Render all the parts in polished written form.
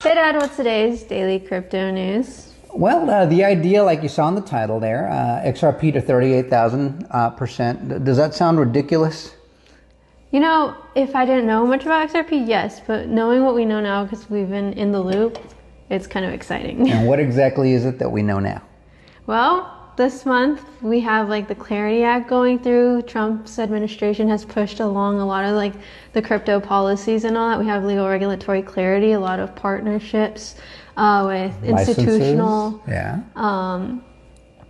Hey Dad, what's today's daily crypto news? Well, the idea, like you saw in the title there, XRP to 38,000%. Does that sound ridiculous? You know, if I didn't know much about XRP, yes, but knowing what we know now because we've been in the loop, it's kind of exciting. And what exactly is it that we know now? Well, this month we have like the Clarity Act going through. Trump's administration has pushed along a lot of like the crypto policies and all that. We have legal regulatory clarity, a lot of partnerships with institutional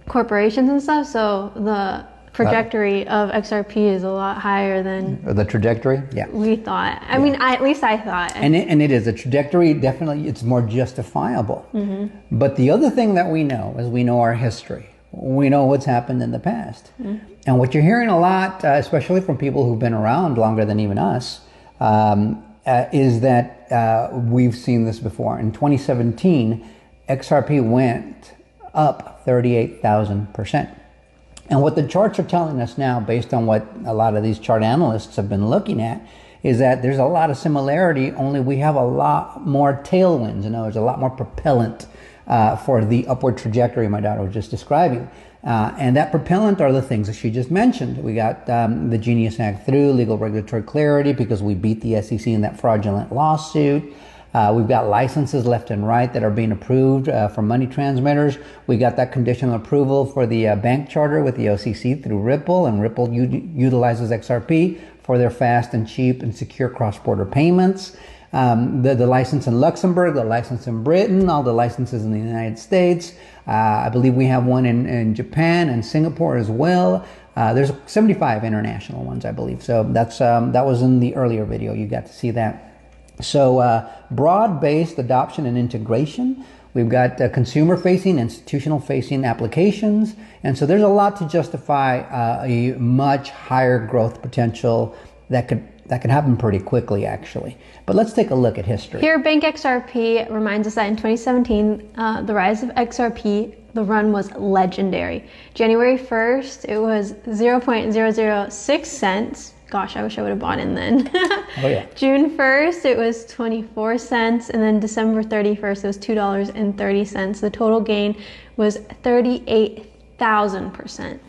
corporations and stuff. So the trajectory of XRP is a lot higher than the trajectory. Yeah, we thought. I mean, at least I thought. And it is a trajectory. Definitely, it's more justifiable. Mm-hmm. But the other thing that we know is we know our history. We know what's happened in the past. Mm-hmm. And what you're hearing a lot, especially from people who've been around longer than even us, is that we've seen this before. In 2017, XRP went up 38,000%. And what the charts are telling us now, based on what a lot of these chart analysts have been looking at, is that there's a lot of similarity, only we have a lot more tailwinds. You know, there's a lot more propellant for the upward trajectory my daughter was just describing. And that propellant are the things that she just mentioned. We got the Genius Act through, legal regulatory clarity, because we beat the SEC in that fraudulent lawsuit. We've got licenses left and right that are being approved for money transmitters. We got that conditional approval for the bank charter with the OCC through Ripple, and Ripple utilizes XRP for their fast and cheap and secure cross-border payments. The license in Luxembourg, the license in Britain, all the licenses in the United States. I believe we have one in Japan and Singapore as well. There's 75 international ones, I believe. So that's that was in the earlier video. You got to see that. So broad-based adoption and integration. We've got consumer-facing, institutional-facing applications. And so there's a lot to justify a much higher growth potential that could happen pretty quickly, actually. But let's take a look at history. Here, Bank XRP reminds us that in 2017, the rise of XRP, the run was legendary. January 1st, it was 0.006 cents. Gosh, I wish I would have bought in then. Oh, yeah. June 1st, it was 24 cents. And then December 31st, it was $2.30. The total gain was 38,000%.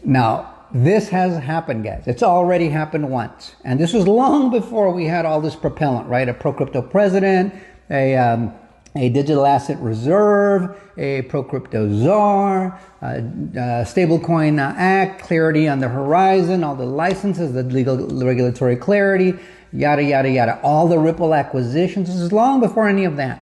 Now, this has happened, guys. It's already happened once. And this was long before we had all this propellant, right? A pro-crypto president, a digital asset reserve, a pro-crypto czar, stablecoin act, clarity on the horizon, all the licenses, the legal regulatory clarity, yada, yada, yada. All the Ripple acquisitions. This is long before any of that.